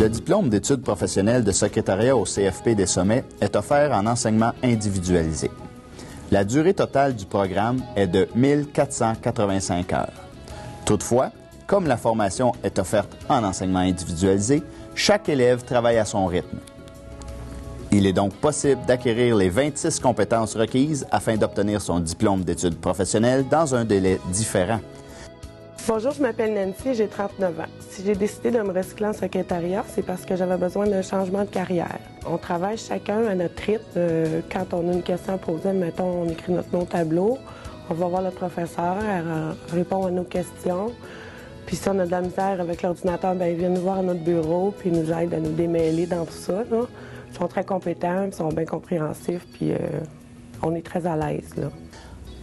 Le diplôme d'études professionnelles de secrétariat au CFP des Sommets est offert en enseignement individualisé. La durée totale du programme est de 1485 heures. Toutefois, comme la formation est offerte en enseignement individualisé, chaque élève travaille à son rythme. Il est donc possible d'acquérir les 26 compétences requises afin d'obtenir son diplôme d'études professionnelles dans un délai différent. Bonjour, je m'appelle Nancy, j'ai 39 ans. Si j'ai décidé de me recycler en secrétariat, c'est parce que j'avais besoin d'un changement de carrière. On travaille chacun à notre rythme. Quand on a une question à poser, mettons, on écrit notre nom au tableau, on va voir le professeur, elle répond à nos questions. Puis si on a de la misère avec l'ordinateur, bien, ils viennent nous voir à notre bureau, puis ils nous aident à nous démêler dans tout ça, là. Ils sont très compétents, ils sont bien compréhensifs, puis on est très à l'aise, là.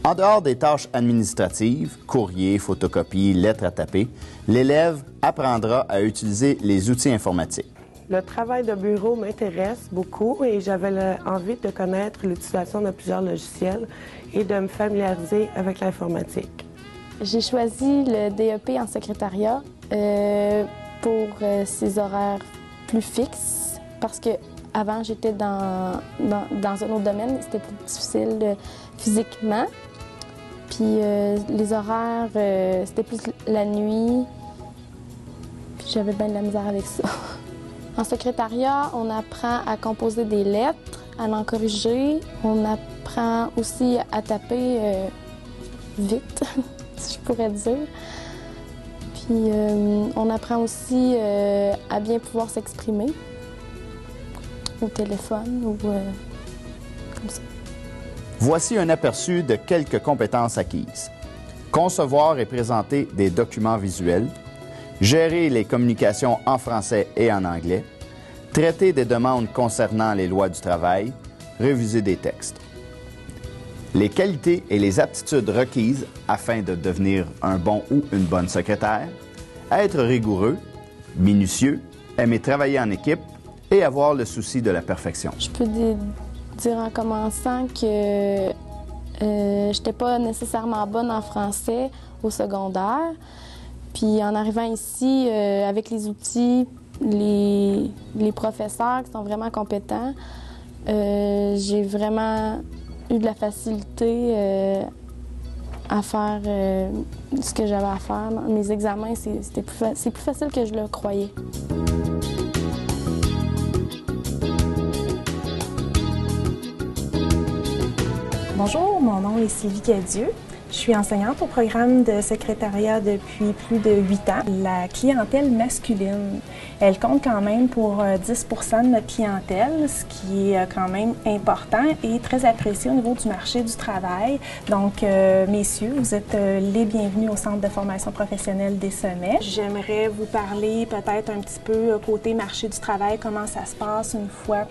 En dehors des tâches administratives, courrier, photocopie, lettres à taper, l'élève apprendra à utiliser les outils informatiques. Le travail de bureau m'intéresse beaucoup et j'avais envie de connaître l'utilisation de plusieurs logiciels et de me familiariser avec l'informatique. J'ai choisi le DEP en secrétariat pour ses horaires plus fixes parce que avant j'étais dans un autre domaine, c'était plus difficile physiquement. Puis les horaires, c'était plus la nuit. Puis j'avais bien de la misère avec ça. En secrétariat, on apprend à composer des lettres, à en corriger. On apprend aussi à taper vite, si je pourrais dire. Puis on apprend aussi à bien pouvoir s'exprimer au téléphone ou comme ça. Voici un aperçu de quelques compétences acquises. Concevoir et présenter des documents visuels, gérer les communications en français et en anglais, traiter des demandes concernant les lois du travail, réviser des textes. Les qualités et les aptitudes requises afin de devenir un bon ou une bonne secrétaire, être rigoureux, minutieux, aimer travailler en équipe et avoir le souci de la perfection. Je peux dire en commençant que je n'étais pas nécessairement bonne en français au secondaire. Puis en arrivant ici, avec les outils, les professeurs qui sont vraiment compétents, j'ai vraiment eu de la facilité à faire ce que j'avais à faire. Mes examens, c'est plus facile que je le croyais. Bonjour, mon nom est Sylvie Cadieux. Je suis enseignante au programme de secrétariat depuis plus de 8 ans. La clientèle masculine, elle compte quand même pour 10 % de notre clientèle, ce qui est quand même important et très apprécié au niveau du marché du travail. Donc, messieurs, vous êtes les bienvenus au Centre de formation professionnelle des Sommets. J'aimerais vous parler peut-être un petit peu côté marché du travail, comment ça se passe une fois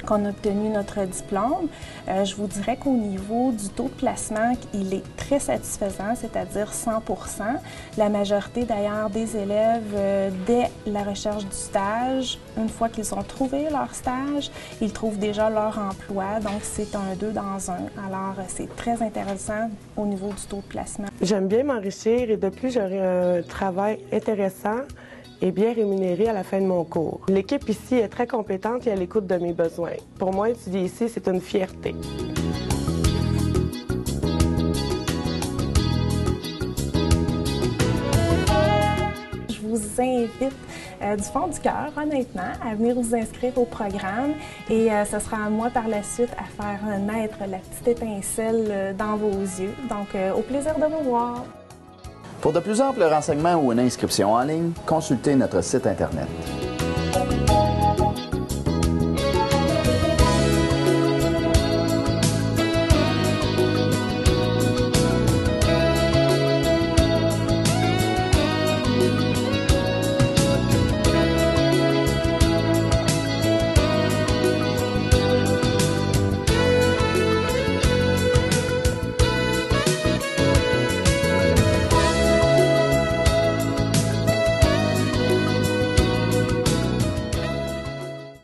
qu'on a obtenu notre diplôme. Je vous dirais qu'au niveau du taux de placement, il est très satisfaisant, c'est-à-dire 100 %. La majorité d'ailleurs des élèves, dès la recherche du stage, une fois qu'ils ont trouvé leur stage, ils trouvent déjà leur emploi, donc c'est un 2 dans 1. Alors c'est très intéressant au niveau du taux de placement. J'aime bien m'enrichir et de plus j'aurai un travail intéressant et bien rémunéré à la fin de mon cours. L'équipe ici est très compétente et à l'écoute de mes besoins. Pour moi, étudier ici, c'est une fierté. Je vous invite du fond du cœur, honnêtement, à venir vous inscrire au programme et ce sera à moi par la suite à faire naître la petite étincelle dans vos yeux. Donc, au plaisir de vous voir. Pour de plus amples renseignements ou une inscription en ligne, consultez notre site Internet.